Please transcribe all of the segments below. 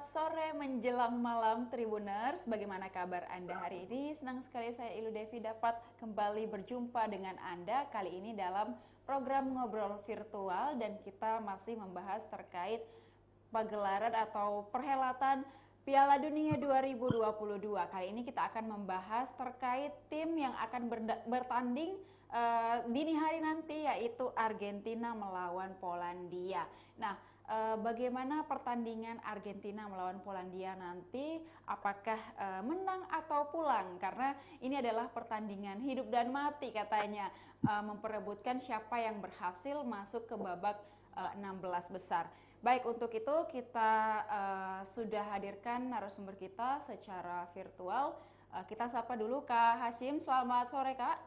Selamat sore menjelang malam Tribuners. Bagaimana kabar Anda hari ini? Senang sekali saya Ilu Devi dapat kembali berjumpa dengan Anda kali ini dalam program Ngobrol Virtual, dan kita masih membahas terkait pagelaran atau perhelatan Piala Dunia 2022. Kali ini kita akan membahas terkait tim yang akan bertanding dini hari nanti, yaitu Argentina melawan Polandia. Nah, bagaimana pertandingan Argentina melawan Polandia nanti? Apakah menang atau pulang? Karena ini adalah pertandingan hidup dan mati katanya, memperebutkan siapa yang berhasil masuk ke babak 16 besar. Baik, untuk itu kita sudah hadirkan narasumber kita secara virtual. Kita sapa dulu Kak Hashim. Selamat sore Kak.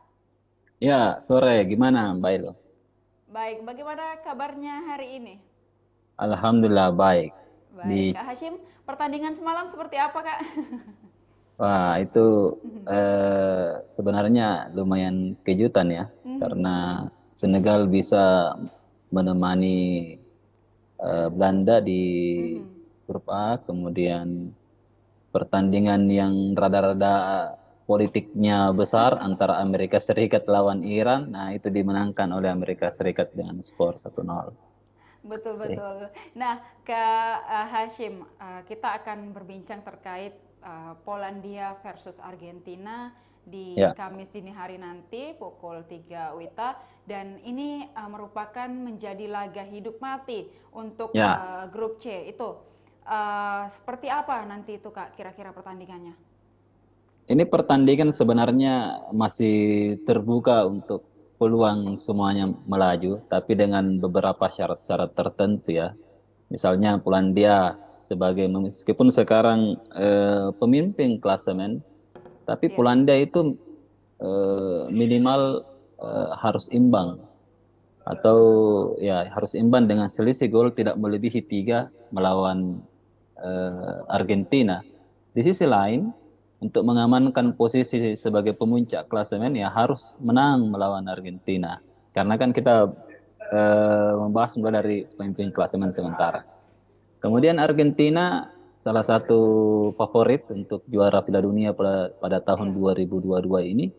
Ya, sore. Gimana, Mbak Ilo? Baik, bagaimana kabarnya hari ini? Alhamdulillah baik. Baik, Di, Kak Hashim, pertandingan semalam seperti apa Kak? wah itu sebenarnya lumayan kejutan ya, karena Senegal bisa menemani Belanda di grup A, kemudian pertandingan yang rada-rada politiknya besar antara Amerika Serikat lawan Iran, nah itu dimenangkan oleh Amerika Serikat dengan skor 1-0. Betul Oke. betul. Nah, Kak Hashim, kita akan berbincang terkait Polandia versus Argentina di Ya, Kamis dini hari nanti pukul 3 WITA, dan ini merupakan menjadi laga hidup mati untuk ya. grup C itu. Seperti apa nanti itu Kak kira-kira pertandingannya? Ini pertandingan sebenarnya masih terbuka untuk peluang semuanya melaju, tapi dengan beberapa syarat-syarat tertentu ya. Misalnya Polandia sebagai meskipun sekarang pemimpin klasemen, tapi Iya. Polandia itu minimal harus imbang atau ya harus imbang dengan selisih gol tidak melebihi 3 melawan Argentina. Di sisi lain, untuk mengamankan posisi sebagai pemuncak klasemen ya harus menang melawan Argentina. Karena kan kita membahas mulai dari pemimpin klasemen sementara. Kemudian Argentina salah satu favorit untuk juara Piala Dunia pada tahun Iya. 2022 ini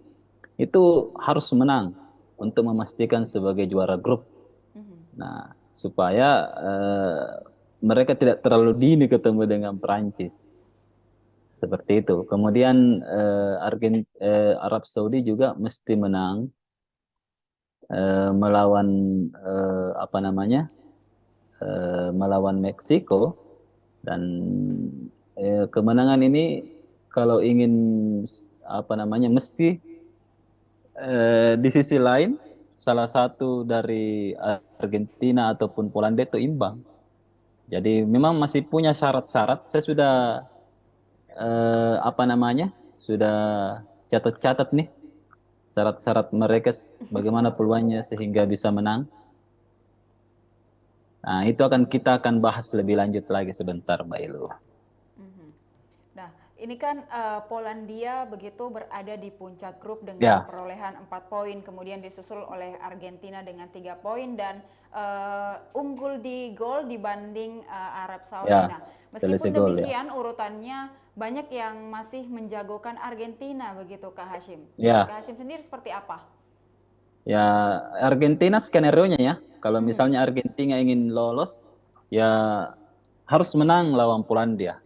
itu harus menang untuk memastikan sebagai juara grup. Nah, supaya mereka tidak terlalu dini ketemu dengan Prancis. Seperti itu. Kemudian Arab Saudi juga mesti menang melawan apa namanya? Melawan Meksiko, dan kemenangan ini kalau ingin apa namanya mesti di sisi lain salah satu dari Argentina ataupun Polandia itu imbang. Jadi memang masih punya syarat-syarat. Saya sudah apa namanya? Sudah catat-catat nih syarat-syarat mereka bagaimana peluangnya sehingga bisa menang. Nah, itu kita akan bahas lebih lanjut lagi sebentar, Mbak Ilu. Mhm. Nah, ini kan Polandia begitu berada di puncak grup dengan Ya, perolehan 4 poin, kemudian disusul oleh Argentina dengan 3 poin dan unggul di gol dibanding Arab Saudi. ya, Nah, selisih meskipun gol ya. demikian urutannya banyak yang masih menjagokan Argentina begitu Kak Hashim. Menurut Ya, Kak Hashim sendiri seperti apa? ya Argentina skenario-nya ya. Kalau Mhm. misalnya Argentina ingin lolos, ya harus menang lawan Polandia,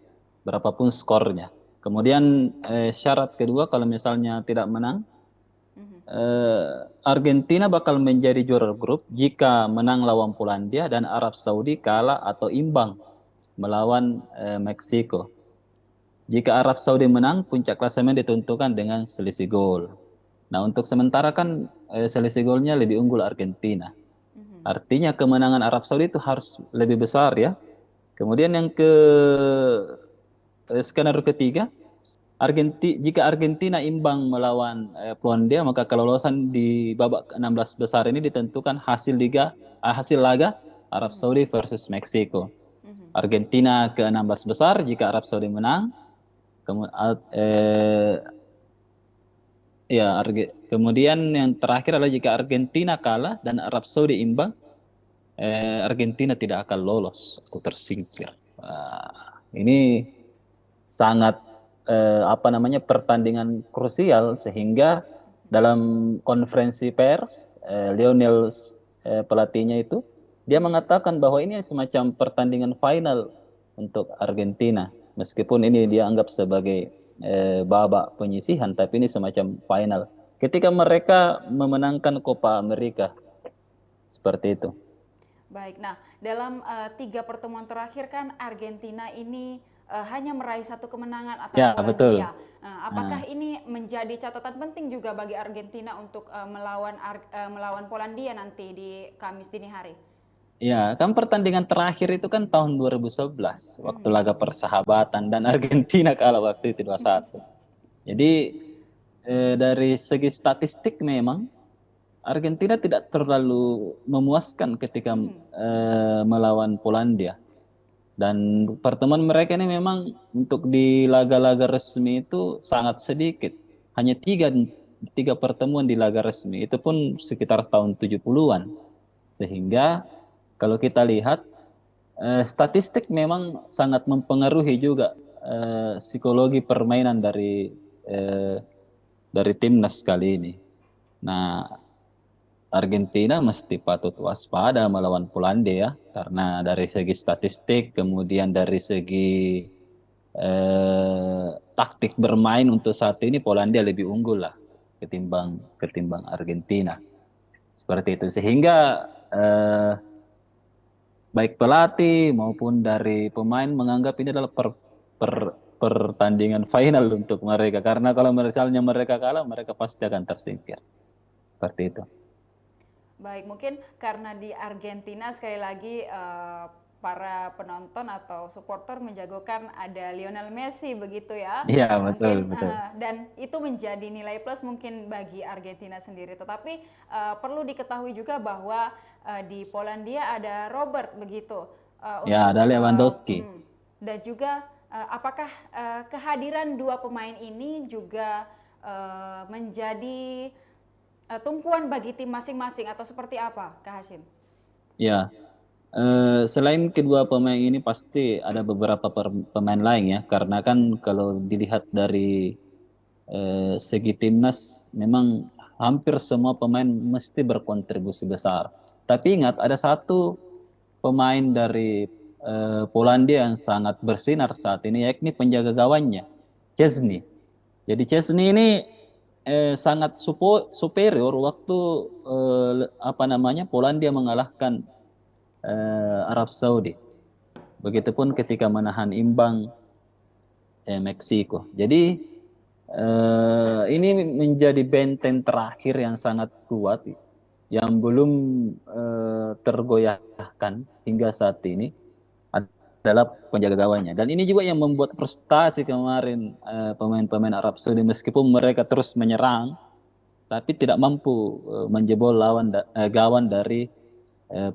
berapapun skornya. Kemudian syarat kedua kalau misalnya tidak menang, Mhm. Argentina bakal menjadi juara grup jika menang lawan Polandia dan Arab Saudi kalah atau imbang melawan Meksiko. Jika Arab Saudi menang, puncak klasemen ditentukan dengan selisih gol. Nah, untuk sementara kan selisih golnya lebih unggul Argentina. Mhm. Artinya kemenangan Arab Saudi itu harus lebih besar ya. Kemudian yang skenario ketiga, jika Argentina imbang melawan Polandia, maka kelolosan di babak 16 besar ini ditentukan hasil laga Arab Mhm. Saudi versus Meksiko. Mhm. Argentina ke 16 besar jika Arab Saudi menang, ya, kemudian yang terakhir adalah jika Argentina kalah dan Arab Saudi imbang, Argentina tidak akan lolos atau tersingkir. Wah. Ini sangat apa namanya pertandingan krusial, sehingga dalam konferensi pers Lionel pelatihnya itu dia mengatakan bahwa ini semacam pertandingan final untuk Argentina, meskipun ini dia anggap sebagai babak penyisihan, tapi ini semacam final ketika mereka memenangkan Copa America seperti itu. Baik, nah dalam 3 pertemuan terakhir kan Argentina ini hanya meraih 1 kemenangan atas Ya, betul. Polandia. Apakah Nah, ini menjadi catatan penting juga bagi Argentina untuk melawan Polandia nanti di Kamis dini hari? ya, kan pertandingan terakhir itu kan tahun 2011, waktu Mhm. laga persahabatan dan Argentina kalah waktu itu 2-1. Jadi dari segi statistik memang Argentina tidak terlalu memuaskan ketika Mhm. melawan Polandia. Dan pertemuan mereka ini memang untuk di laga-laga resmi itu sangat sedikit. Hanya tiga pertemuan di laga resmi, itu pun sekitar tahun 70-an. Sehingga kalau kita lihat statistik memang sangat mempengaruhi juga psikologi permainan eh, dari timnas kali ini. Nah, Argentina mesti patut waspada melawan Polandia ya, karena dari segi statistik, kemudian dari segi taktik bermain untuk saat ini Polandia lebih unggul lah ketimbang ketimbang Argentina. Seperti itu. Sehingga baik pelatih maupun dari pemain menganggap ini adalah pertandingan final untuk mereka. Karena kalau misalnya mereka kalah, mereka pasti akan tersingkir. Seperti itu. Baik, mungkin karena di Argentina sekali lagi para penonton atau supporter menjagokan ada Lionel Messi begitu ya. Iya, betul, Mungkin betul. dan itu menjadi nilai plus mungkin bagi Argentina sendiri. Tetapi perlu diketahui juga bahwa di Polandia ada Robert begitu Ya, untuk ada Lewandowski. dan juga apakah kehadiran 2 pemain ini juga menjadi tumpuan bagi tim masing-masing atau seperti apa, Kak Hashim? Ya, selain kedua pemain ini pasti ada beberapa pemain lain ya, karena kan kalau dilihat dari segi timnas, memang hampir semua pemain mesti berkontribusi besar. Tapi ingat, ada satu pemain dari Polandia yang sangat bersinar saat ini, yakni penjaga gawangnya, Chesney. Jadi Chesney ini sangat superior waktu apa namanya Polandia mengalahkan Arab Saudi. Begitupun ketika menahan imbang Meksiko. Jadi ini menjadi benteng terakhir yang sangat kuat yang belum tergoyahkan hingga saat ini adalah penjaga gawangnya. Dan ini juga yang membuat frustasi kemarin pemain-pemain Arab Saudi, meskipun mereka terus menyerang tapi tidak mampu menjebol gawang dari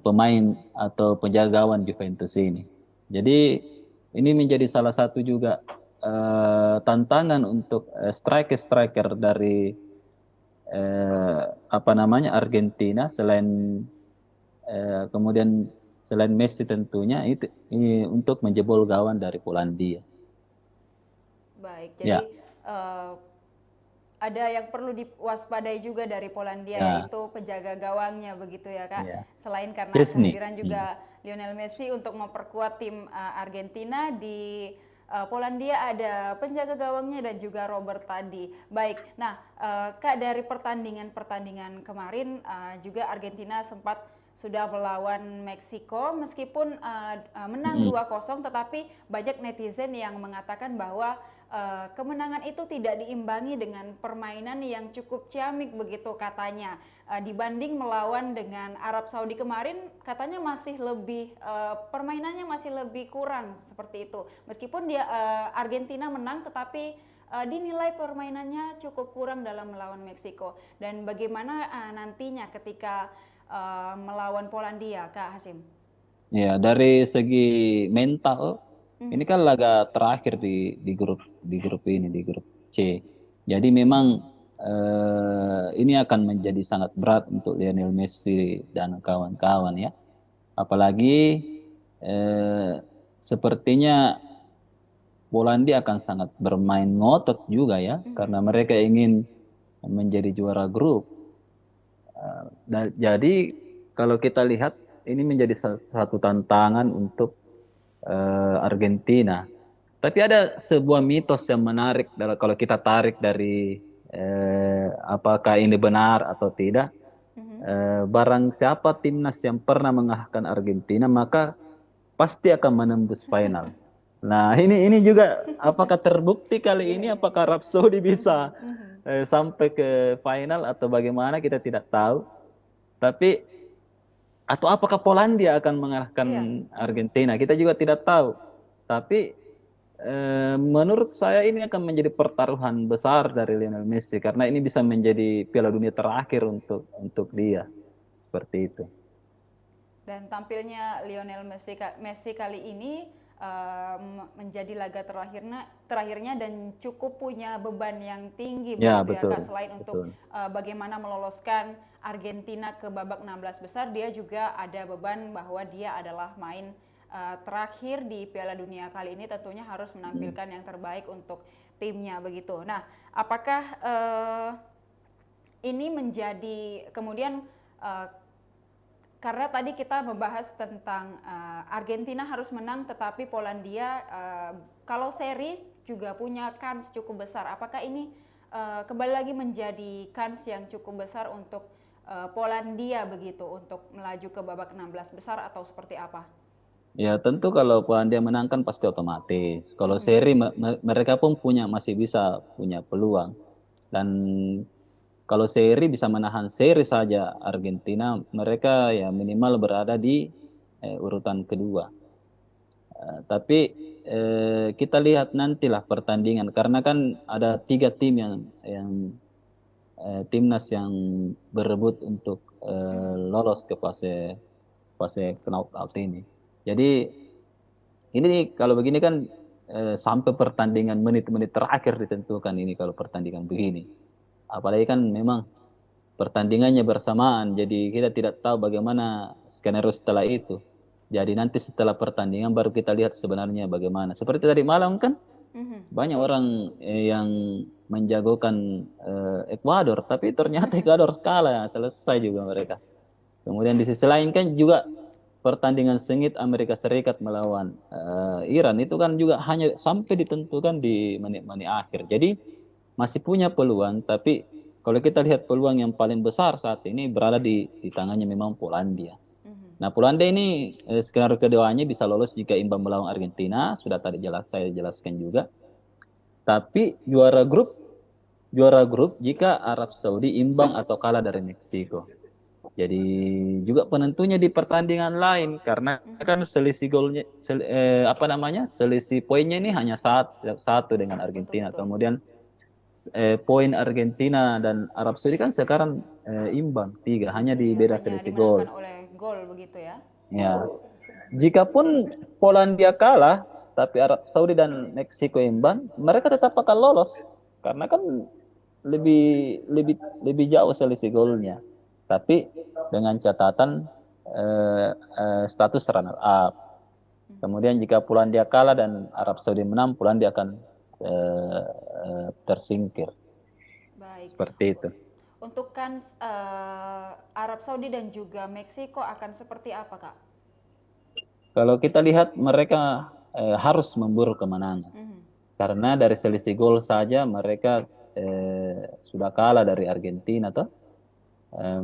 pemain atau penjaga gawang Juventus ini. Jadi ini menjadi salah satu juga tantangan untuk striker-striker dari apa namanya Argentina, kemudian selain Messi tentunya itu ini untuk menjebol gawang dari Polandia. Baik, Ya, jadi ada yang perlu diwaspadai juga dari Polandia ya, yaitu penjaga gawangnya begitu ya Kak. ya. Selain karena Chesney. kehadiran Hmm. juga Lionel Messi untuk memperkuat tim Argentina di Polandia ada penjaga gawangnya dan juga Robert tadi. Baik, nah Kak dari pertandingan-pertandingan kemarin juga Argentina sempat sudah melawan Meksiko meskipun menang Hmm. 2-0 tetapi banyak netizen yang mengatakan bahwa kemenangan itu tidak diimbangi dengan permainan yang cukup ciamik begitu katanya. Dibanding melawan dengan Arab Saudi kemarin katanya masih lebih permainannya masih lebih kurang seperti itu. Meskipun dia Argentina menang tetapi dinilai permainannya cukup kurang dalam melawan Meksiko. Dan bagaimana nantinya ketika melawan Polandia, Kak Hasim? Ya, dari segi mental, ini Mhm. kan laga terakhir di grup ini, di grup C. Jadi memang ini akan menjadi sangat berat untuk Lionel Messi dan kawan-kawan ya. Apalagi eh, sepertinya Polandia akan sangat bermain ngotot juga ya, karena mereka ingin menjadi juara grup. Jadi kalau kita lihat ini menjadi satu tantangan untuk Argentina. Tapi ada sebuah mitos yang menarik kalau kita tarik dari apakah ini benar atau tidak. Barang siapa timnas yang pernah mengalahkan Argentina maka pasti akan menembus final. Nah, ini juga apakah terbukti kali ini apakah Arab Saudi bisa sampai ke final atau bagaimana kita tidak tahu. Tapi atau apakah Polandia akan mengalahkan Argentina? Kita juga tidak tahu. Tapi menurut saya ini akan menjadi pertaruhan besar dari Lionel Messi karena ini bisa menjadi Piala Dunia terakhir untuk dia. Seperti itu. Dan tampilnya Lionel Messi kali ini menjadi laga terakhirnya dan cukup punya beban yang tinggi Ya, begitu betul, ya Kak. Selain untuk bagaimana meloloskan Argentina ke babak 16 besar, dia juga ada beban bahwa dia adalah main terakhir di Piala Dunia kali ini, tentunya harus menampilkan yang terbaik untuk timnya begitu. Nah, apakah ini menjadi kemudian karena tadi kita membahas tentang Argentina harus menang, tetapi Polandia kalau seri juga punya kans cukup besar. Apakah ini kembali lagi menjadi kans yang cukup besar untuk Polandia begitu untuk melaju ke babak 16 besar atau seperti apa? Ya, tentu kalau Polandia menang kan pasti otomatis. Kalau seri mereka pun masih bisa punya peluang. Dan kalau seri bisa menahan seri saja Argentina, mereka ya minimal berada di urutan kedua. Tapi kita lihat nantilah pertandingan karena kan ada 3 tim yang timnas yang berebut untuk lolos ke fase knockout ini. Jadi ini kalau begini kan sampai pertandingan menit-menit terakhir ditentukan ini kalau pertandingan begini. Apalagi kan memang pertandingannya bersamaan, jadi kita tidak tahu bagaimana skenario setelah itu. Jadi nanti setelah pertandingan baru kita lihat sebenarnya bagaimana. Seperti tadi malam kan banyak orang yang menjagokan Ekuador, tapi ternyata Ekuador kalah, selesai juga mereka. Kemudian di sisi lain kan juga pertandingan sengit Amerika Serikat melawan Iran itu kan juga hanya sampai ditentukan di menit-menit akhir. Jadi masih punya peluang, tapi kalau kita lihat peluang yang paling besar saat ini berada di tangannya memang Polandia. Nah, Polandia ini skenario keduanya bisa lolos jika imbang melawan Argentina, sudah tadi saya jelaskan juga. Tapi juara grup jika Arab Saudi imbang atau kalah dari Meksiko. Jadi juga penentunya di pertandingan lain karena kan selisih golnya selisih poinnya ini hanya satu dengan Argentina. Betul. Kemudian poin Argentina dan Arab Saudi kan sekarang imbang 3, hanya di beda selisih gol. Dimenangkan oleh gol begitu ya. Ya. Jikapun Polandia kalah tapi Arab Saudi dan Meksiko imbang, mereka tetap akan lolos karena kan lebih jauh selisih golnya. Tapi dengan catatan status runner up. Kemudian jika Polandia kalah dan Arab Saudi menang, Polandia akan tersingkir. Baik. Seperti itu. Untuk kans Arab Saudi dan juga Meksiko akan seperti apa, Kak? Kalau kita lihat mereka harus memburu kemenangan. Karena dari selisih gol saja mereka sudah kalah dari Argentina toh.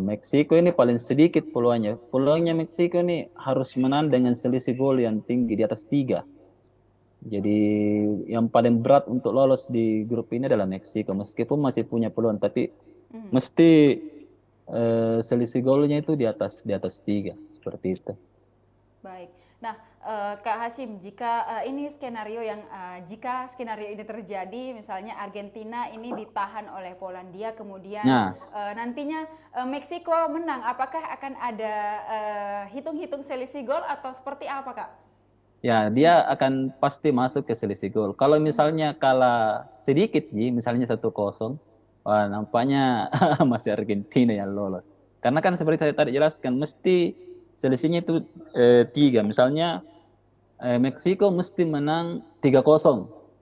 Meksiko ini paling sedikit peluangnya. Peluangnya Meksiko ini harus menang dengan selisih gol yang tinggi di atas 3. Jadi yang paling berat untuk lolos di grup ini adalah Meksiko. Meskipun masih punya peluang, tapi mesti selisih golnya itu di atas 3. Seperti itu. Baik. Nah, Kak Hasyim, jika ini skenario jika skenario ini terjadi, misalnya Argentina ini ditahan oleh Polandia, kemudian nantinya Meksiko menang, apakah akan ada hitung-hitung selisih gol atau seperti apa, Kak? Ya, dia akan pasti masuk ke selisih gol. Kalau misalnya kalah sedikit, misalnya 1-0, wah nampaknya masih Argentina yang lolos. Karena kan seperti saya tadi jelaskan, mesti selisihnya itu 3. Misalnya Meksiko mesti menang 3-0.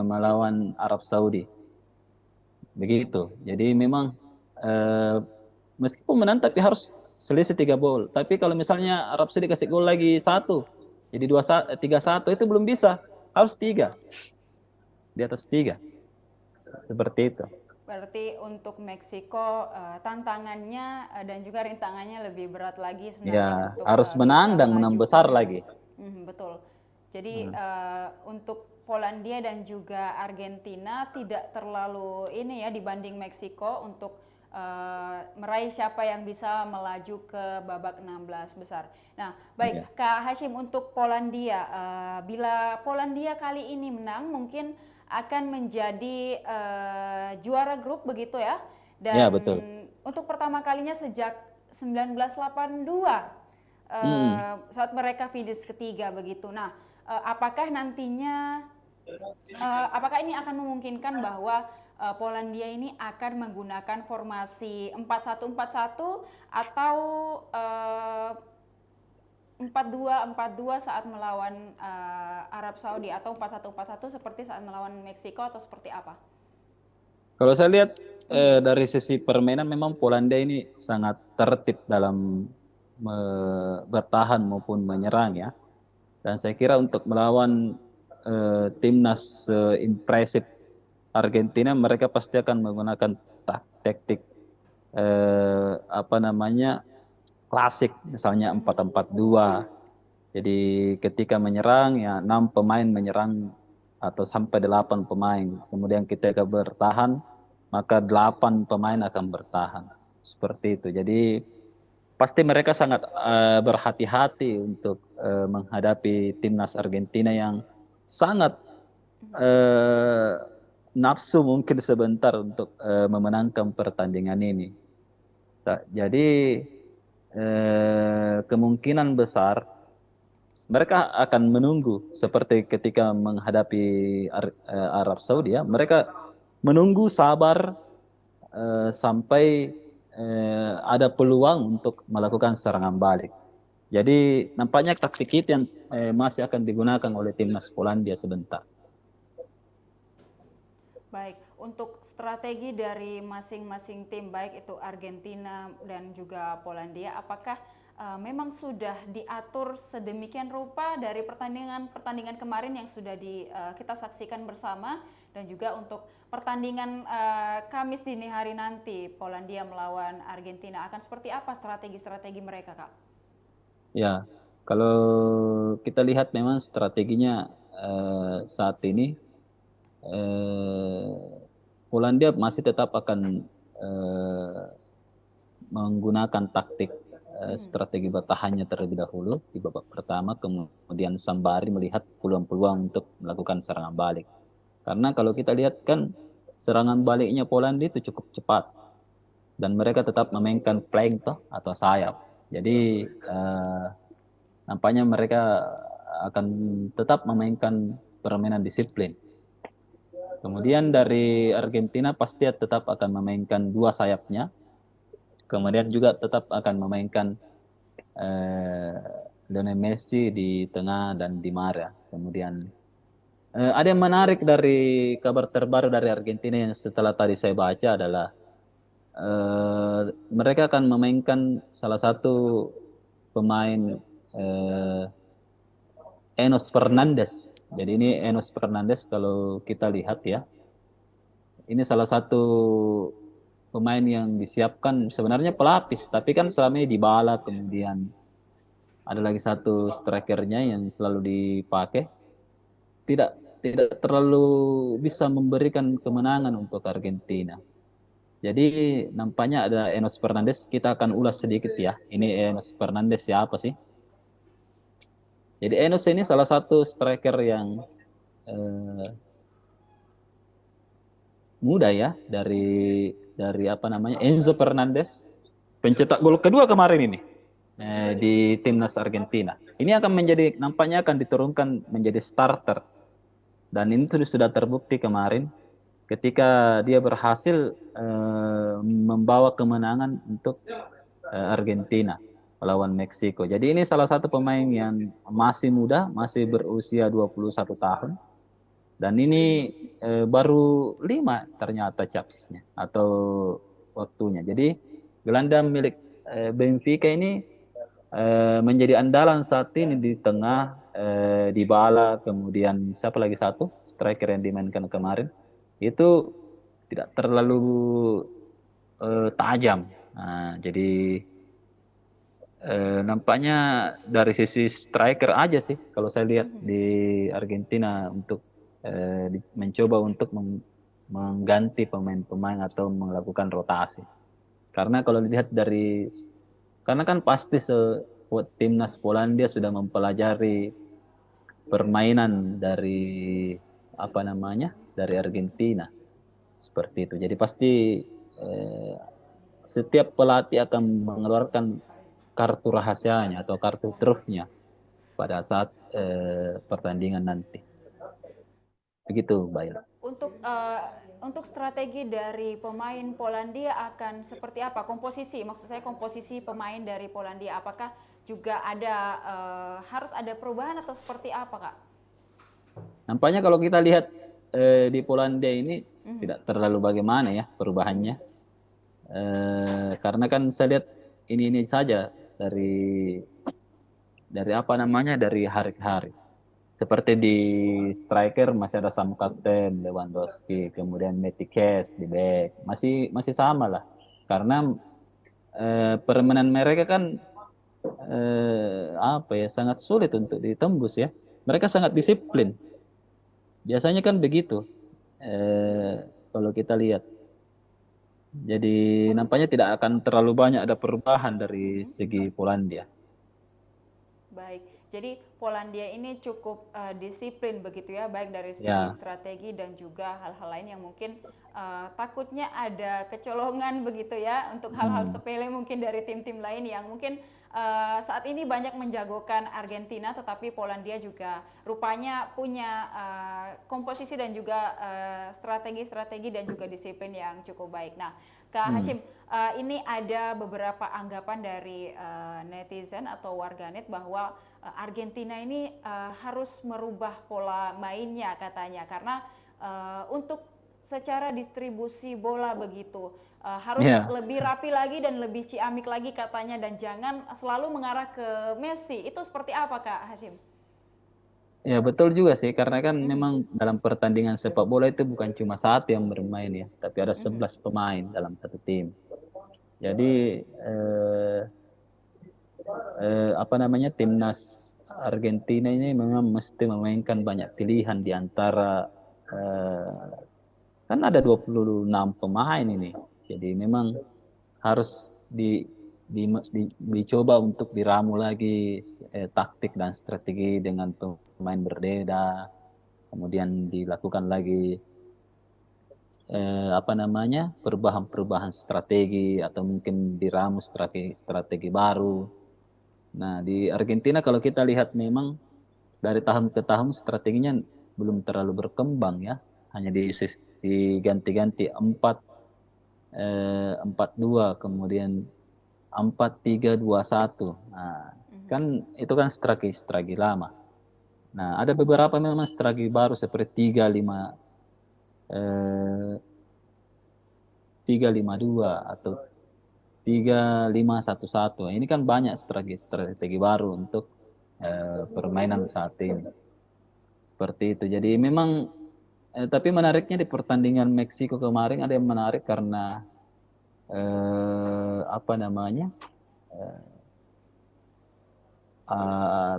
melawan Arab Saudi. Begitu. Jadi memang meskipun menang tapi harus selisih 3 gol. Tapi kalau misalnya Arab Saudi kasih gol lagi 1, jadi 3-1 itu belum bisa. Harus 3, di atas 3. Seperti itu. Berarti untuk Meksiko tantangannya dan juga rintangannya lebih berat lagi Ya, sebenarnya untuk harus menang bisa dan menang melaju. besar lagi. Betul. Jadi untuk Polandia dan juga Argentina tidak terlalu ini ya dibanding Meksiko untuk meraih siapa yang bisa melaju ke babak 16 besar. Nah, baik Ya. Kak Hashim, untuk Polandia, bila Polandia kali ini menang mungkin akan menjadi juara grup begitu ya. Ya, Dan betul. untuk pertama kalinya sejak 1982 saat mereka finish ketiga begitu. Nah, apakah nantinya apakah ini akan memungkinkan bahwa Polandia ini akan menggunakan formasi 4-1-4-1 atau 4-2-4-2 saat melawan Arab Saudi, atau 4-1-4-1 seperti saat melawan Meksiko, atau seperti apa? Kalau saya lihat dari sisi permainan memang Polandia ini sangat tertib dalam bertahan maupun menyerang ya. Dan saya kira untuk melawan timnas impresif Argentina, mereka pasti akan menggunakan taktik klasik, misalnya 4-4-2. Jadi ketika menyerang ya 6 pemain menyerang atau sampai 8 pemain. Kemudian ketika bertahan maka 8 pemain akan bertahan. Seperti itu. Jadi pasti mereka sangat berhati-hati untuk menghadapi timnas Argentina yang sangat nafsu mungkin sebentar untuk memenangkan pertandingan ini. Jadi kemungkinan besar mereka akan menunggu seperti ketika menghadapi Arab Saudi ya. Mereka menunggu sabar sampai ada peluang untuk melakukan serangan balik. Jadi nampaknya taktik itu yang masih akan digunakan oleh timnas Polandia sebentar. Baik, untuk strategi dari masing-masing tim, baik itu Argentina dan juga Polandia, apakah memang sudah diatur sedemikian rupa dari pertandingan kemarin yang sudah kita saksikan bersama, dan juga untuk pertandingan Kamis dini hari nanti Polandia melawan Argentina, akan seperti apa strategi-strategi mereka, Kak? Ya, kalau kita lihat memang strateginya saat ini Polandia masih tetap akan menggunakan taktik strategi bertahannya terlebih dahulu di babak pertama, kemudian sembari melihat peluang-peluang untuk melakukan serangan balik. Karena kalau kita lihat kan serangan baliknya Polandia itu cukup cepat dan mereka tetap memainkan flank atau sayap. Jadi nampaknya mereka akan tetap memainkan permainan disiplin. Kemudian dari Argentina pasti tetap akan memainkan 2 sayapnya. Kemudian juga tetap akan memainkan Lionel Messi di tengah dan Di Maria. Kemudian ada yang menarik dari kabar terbaru dari Argentina yang setelah tadi saya baca adalah mereka akan memainkan salah satu pemain Enos Fernandez. Jadi ini Enos Fernandez kalau kita lihat ya, ini salah satu pemain yang disiapkan sebenarnya pelapis, tapi kan selama ini Dybala, kemudian ada lagi satu strikernya yang selalu dipakai, tidak tidak terlalu bisa memberikan kemenangan untuk Argentina. Jadi nampaknya ada Enos Fernandez, kita akan ulas sedikit ya. Ini Enos Fernandez siapa sih? Jadi Enos ini salah satu striker yang muda ya, dari Enzo Fernandez, pencetak gol kedua kemarin ini di timnas Argentina. Ini akan nampaknya akan diturunkan menjadi starter, dan ini sudah terbukti kemarin ketika dia berhasil membawa kemenangan untuk Argentina melawan Meksiko. Jadi ini salah satu pemain yang masih muda, masih berusia 21 tahun. Dan ini baru 5 ternyata capsnya atau waktunya. Jadi gelandang milik Benfica ini menjadi andalan saat ini di tengah, Dybala, kemudian siapa lagi satu striker yang dimainkan kemarin itu tidak terlalu tajam. Nah, jadi nampaknya dari sisi striker aja sih kalau saya lihat di Argentina untuk mencoba untuk mengganti pemain-pemain atau melakukan rotasi. Karena kalau dilihat dari karena kan pasti timnas Polandia sudah mempelajari permainan dari apa namanya dari Argentina seperti itu. Jadi pasti eh, setiap pelatih akan mengeluarkan kartu rahasianya atau kartu trufnya pada saat pertandingan nanti. Begitu, Mbak. Untuk strategi dari pemain Polandia akan seperti apa? Komposisi, maksud saya komposisi pemain dari Polandia, apakah juga ada harus ada perubahan atau seperti apa, Kak? Nampaknya kalau kita lihat di Polandia ini tidak terlalu bagaimana ya perubahannya. Karena kan saya lihat ini saja dari apa namanya dari hari ke hari. Seperti di striker masih ada Sam Kapten, Lewandowski, kemudian Metikes di back, masih masih sama lah. Karena permainan mereka kan apa ya sangat sulit untuk ditembus ya. Mereka sangat disiplin. Biasanya kan begitu. Kalau kita lihat. Jadi nampaknya tidak akan terlalu banyak ada perubahan dari segi Polandia. Baik, jadi Polandia ini cukup disiplin begitu ya, baik dari segi Ya. strategi dan juga hal-hal lain yang mungkin takutnya ada kecolongan begitu ya, untuk hal-hal Hmm. sepele mungkin dari tim-tim lain yang mungkin saat ini banyak menjagokan Argentina, tetapi Polandia juga rupanya punya komposisi dan juga strategi-strategi dan juga disiplin yang cukup baik. Nah, Kak Hmm. Hashim, ini ada beberapa anggapan dari netizen atau warganet bahwa Argentina ini harus merubah pola mainnya katanya, karena untuk secara distribusi bola begitu harus Ya. lebih rapi lagi dan lebih ciamik lagi katanya, dan jangan selalu mengarah ke Messi. Itu seperti apa, Kak Hashim? Ya betul juga sih karena kan memang dalam pertandingan sepak bola itu bukan cuma satu yang bermain ya, tapi ada 11 pemain dalam satu tim. Jadi eh, apa namanya timnas Argentina ini memang mesti memainkan banyak pilihan di antara kan ada 26 pemain ini. Jadi memang harus dicoba untuk diramu lagi taktik dan strategi dengan pemain berbeda. Kemudian dilakukan lagi apa namanya perubahan-perubahan strategi atau mungkin diramu strategi baru. Nah, di Argentina kalau kita lihat memang dari tahun ke tahun strateginya belum terlalu berkembang ya. Hanya diganti-ganti 4-2 kemudian 4-3-2-1. Nah, kan itu kan strategi lama. Nah, ada beberapa memang strategi baru seperti 3-5-2 atau 3-5-1-1. Ini kan banyak strategi baru untuk permainan saat ini. Seperti itu. Jadi memang tapi menariknya di pertandingan Meksiko kemarin ada yang menarik karena apa namanya?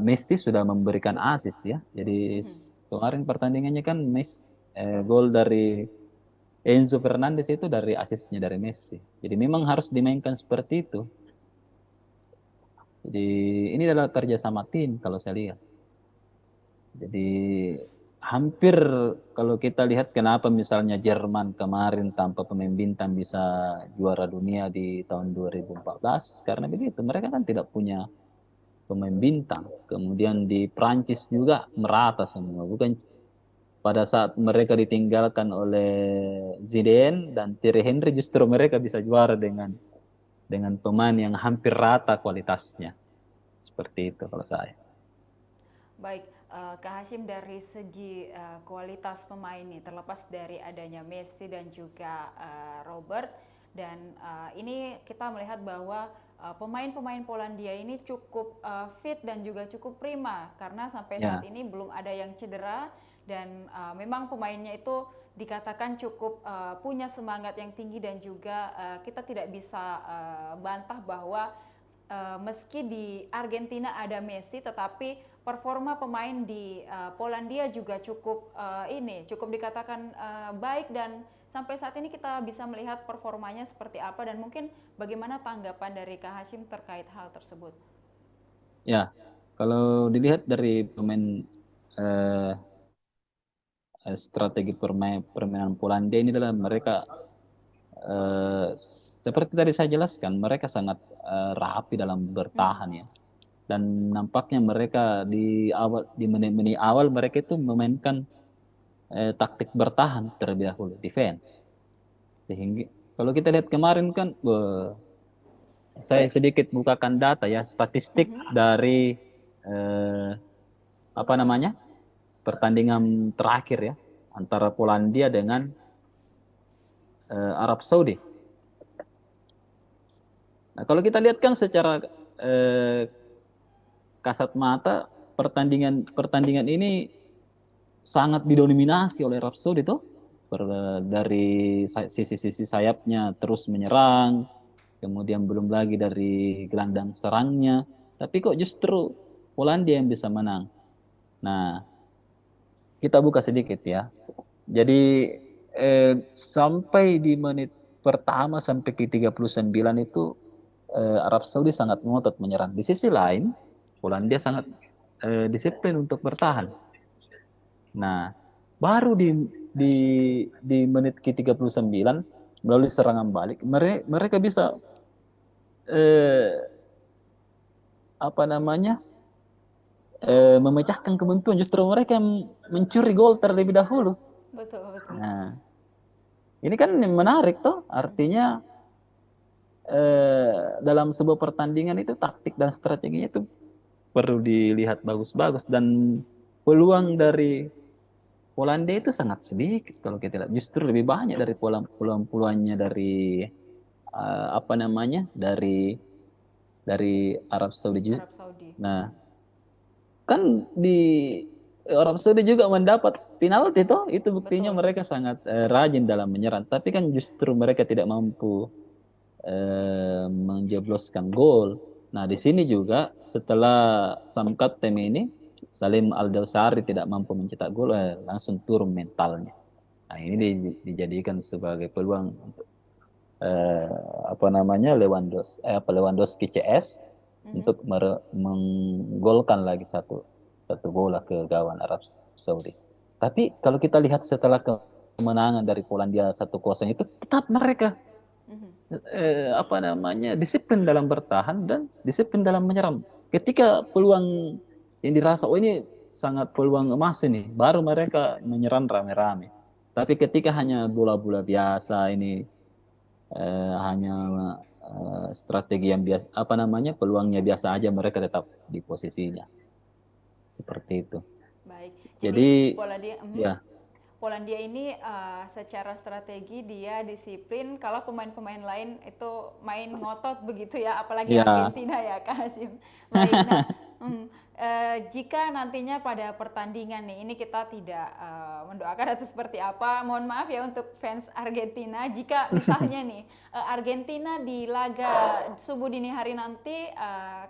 Messi sudah memberikan assist ya. Jadi kemarin pertandingannya kan gol dari Enzo Fernandez itu dari asisnya dari Messi. Jadi memang harus dimainkan seperti itu. Jadi ini adalah kerja sama tim kalau saya lihat. Jadi hampir kalau kita lihat kenapa misalnya Jerman kemarin tanpa pemain bintang bisa juara dunia di tahun 2014 karena begitu mereka kan tidak punya pemain bintang. Kemudian di Prancis juga merata semua. Bukan pada saat mereka ditinggalkan oleh Zidane dan Thierry Henry justru mereka bisa juara dengan pemain yang hampir rata kualitasnya. Seperti itu kalau saya. Baik, Kak Hashim, dari segi kualitas pemain nih, terlepas dari adanya Messi dan juga Robert, dan ini kita melihat bahwa pemain-pemain Polandia ini cukup fit dan juga cukup prima karena sampai saat Ya, ini belum ada yang cedera, dan memang pemainnya itu dikatakan cukup punya semangat yang tinggi, dan juga kita tidak bisa bantah bahwa meski di Argentina ada Messi, tetapi performa pemain di Polandia juga cukup cukup dikatakan baik, dan sampai saat ini kita bisa melihat performanya seperti apa, dan mungkin bagaimana tanggapan dari Kak Hashim terkait hal tersebut. ya. Kalau dilihat dari eh, strategi permainan Polandia ini adalah mereka seperti tadi saya jelaskan, mereka sangat rapi dalam Mhm. bertahan ya. Dan nampaknya mereka di menit-menit awal mereka itu memainkan taktik bertahan terlebih dahulu, defense. Sehingga kalau kita lihat kemarin kan, saya sedikit bukakan data ya, statistik Mhm. dari eh, apa namanya pertandingan terakhir ya antara Polandia dengan Arab Saudi. Nah, kalau kita lihat kan secara eh, kasat mata pertandingan pertandingan ini sangat didominasi oleh Arab Saudi tuh. Dari sisi-sisi sayapnya terus menyerang, kemudian belum lagi dari gelandang serangnya. Tapi kok justru Polandia yang bisa menang. Nah, kita buka sedikit ya. Jadi sampai di menit pertama sampai ke 39 itu Arab Saudi sangat ngotot menyerang. Di sisi lain, Polandia sangat disiplin untuk bertahan. Nah, baru di di menit ke 39 melalui serangan balik mereka bisa eh, apa namanya memecahkan kebuntuan, justru mereka yang mencuri gol terlebih dahulu. Betul, betul. Nah, ini kan menarik toh, artinya dalam sebuah pertandingan itu taktik dan strateginya itu perlu dilihat bagus-bagus, dan peluang dari Polandia itu sangat sedikit kalau kita lihat, justru lebih banyak dari peluang-peluangnya dari apa namanya dari Arab Saudi. Arab Saudi. Nah, kan di Arab Saudi juga mendapat penalti toh, itu buktinya Betul. mereka sangat rajin dalam menyerang. Tapi kan justru mereka tidak mampu menjebloskan gol. Nah, di sini juga setelah Samkat Tem ini Salim Al-Dawsari tidak mampu mencetak gol, langsung turun mentalnya. Nah, ini dijadikan sebagai peluang untuk apa namanya Lewandowski CS Mhm. untuk menggolkan lagi satu satu bola ke gawang Arab Saudi. Tapi kalau kita lihat setelah kemenangan dari Polandia 1-0 itu, tetap mereka Mhm. apa namanya disiplin dalam bertahan dan disiplin dalam menyerang. Ketika peluang yang dirasa, oh ini sangat peluang emas ini, baru mereka menyerang rame-rame. Tapi ketika hanya bola-bola biasa ini, hanya strategi yang biasa, apa namanya peluangnya biasa aja, mereka tetap di posisinya seperti itu. Baik. Jadi Jadi Polandia, ya, Polandia ini secara strategi dia disiplin, kalau pemain-pemain lain itu main ngotot begitu ya, apalagi ya, Argentina ya Kak Hasim. Baik, nah jika nantinya pada pertandingan nih, ini kita tidak mendoakan atau seperti apa, mohon maaf ya untuk fans Argentina, jika misalnya nih Argentina di laga subuh dini hari nanti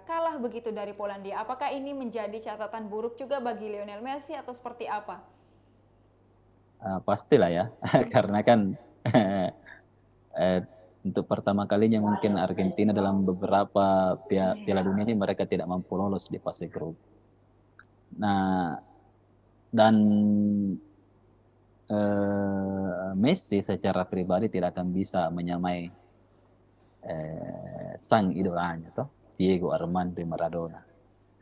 kalah begitu dari Polandia, apakah ini menjadi catatan buruk juga bagi Lionel Messi atau seperti apa? pastilah ya, karena kan eh, untuk pertama kalinya mungkin Argentina dalam beberapa Piala Dunia ini mereka tidak mampu lolos di fase grup. Nah, dan Messi secara pribadi tidak akan bisa menyamai sang idolanya toh, Diego Armando Maradona.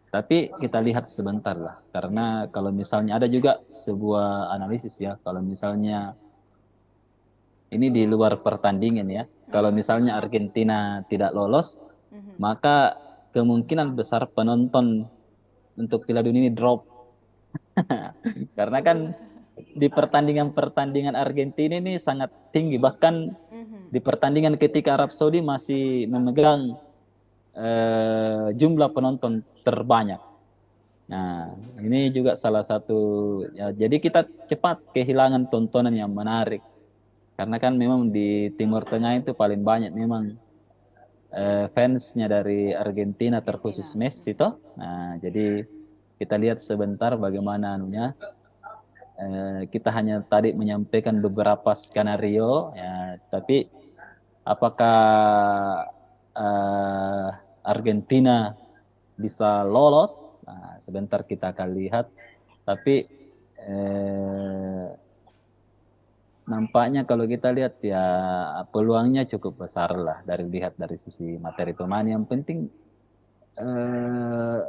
Tapi kita lihat sebentar lah, karena kalau misalnya ada juga sebuah analisis ya, kalau misalnya ini di luar pertandingan ya, kalau Mhm. misalnya Argentina tidak lolos, Mhm. maka kemungkinan besar penonton untuk Piala Dunia ini drop. Karena kan di pertandingan-pertandingan Argentina ini sangat tinggi. Bahkan Mhm. di pertandingan ketika Arab Saudi masih memegang jumlah penonton terbanyak. Nah, ini juga salah satu ya, jadi kita cepat kehilangan tontonan yang menarik. Karena kan memang di Timur Tengah itu paling banyak memang fansnya dari Argentina terkhusus Argentina. Messi toh. Nah, jadi kita lihat sebentar bagaimana anunya. Kita hanya tadi menyampaikan beberapa skenario ya, tapi apakah Argentina bisa lolos? Nah, sebentar kita akan lihat. Tapi nampaknya kalau kita lihat ya peluangnya cukup besar lah dari lihat dari sisi materi pemain. Yang penting eh,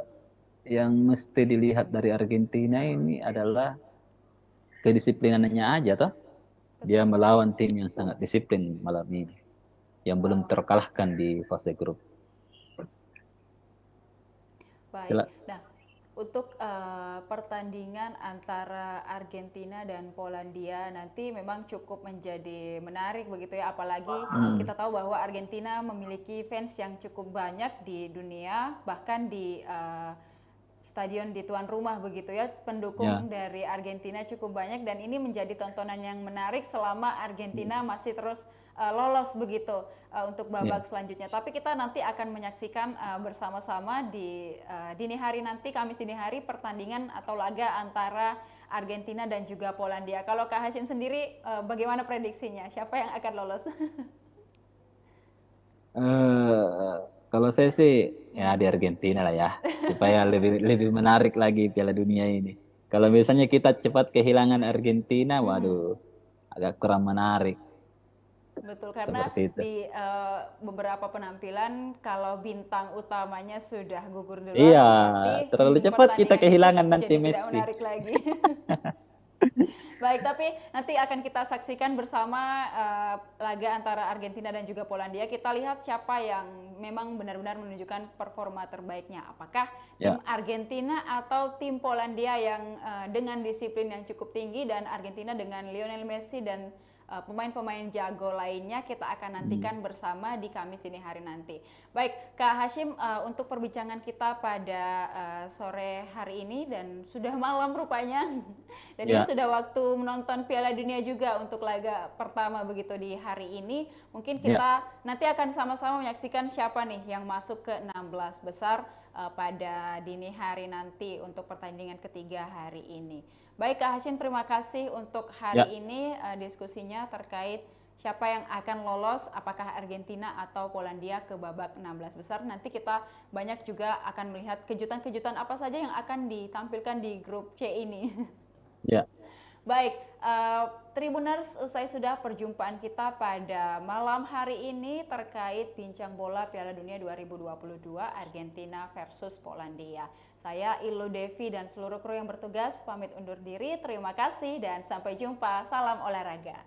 yang mesti dilihat dari Argentina ini adalah kedisiplinannya aja toh. Dia Betul. melawan tim yang sangat disiplin malam ini, yang belum terkalahkan di fase grup. Baik. Sila, Nah, untuk pertandingan antara Argentina dan Polandia nanti memang cukup menjadi menarik begitu ya, apalagi kita tahu bahwa Argentina memiliki fans yang cukup banyak di dunia, bahkan di stadion di tuan rumah begitu ya, ya, pendukung dari Argentina cukup banyak dan ini menjadi tontonan yang menarik selama Argentina masih terus lolos begitu untuk ya. babak selanjutnya. Tapi kita nanti akan menyaksikan bersama-sama di dini hari nanti, Kamis dini hari, pertandingan atau laga antara Argentina dan juga Polandia. Kalau Kak Hashim sendiri bagaimana prediksinya? Siapa yang akan lolos? Eh, Kalau saya sih ya di Argentina lah ya, supaya lebih lebih menarik lagi Piala Dunia ini. Kalau misalnya kita cepat kehilangan Argentina, Mhm. waduh, agak kurang menarik Betul, karena seperti itu. di beberapa penampilan kalau bintang utamanya sudah gugur Iya, duluan, pasti terlalu cepat kita pertandingan itu kehilangan nanti jadi tidak Messi. menarik lagi. Baik, tapi nanti akan kita saksikan bersama laga antara Argentina dan juga Polandia. Kita lihat siapa yang memang benar-benar menunjukkan performa terbaiknya. Apakah tim Ya, Argentina atau tim Polandia yang dengan disiplin yang cukup tinggi, dan Argentina dengan Lionel Messi dan pemain-pemain jago lainnya, kita akan hmm, nantikan bersama di Kamis dini hari nanti. Baik, Kak Hashim, untuk perbincangan kita pada sore hari ini dan sudah malam rupanya, dan ini ya, sudah waktu menonton Piala Dunia juga untuk laga pertama begitu di hari ini. Mungkin ya. kita nanti akan sama-sama menyaksikan siapa nih yang masuk ke 16 besar pada dini hari nanti untuk pertandingan ketiga hari ini. Baik Kak Hashim, terima kasih untuk Ya, hari ini diskusinya terkait siapa yang akan lolos, apakah Argentina atau Polandia ke babak 16 besar. Nanti kita banyak juga akan melihat kejutan-kejutan apa saja yang akan ditampilkan di grup C ini. ya. Baik, Tribuners, usai sudah perjumpaan kita pada malam hari ini terkait bincang bola Piala Dunia 2022 Argentina versus Polandia. Saya Ilu Devi dan seluruh kru yang bertugas pamit undur diri. Terima kasih dan sampai jumpa. Salam olahraga.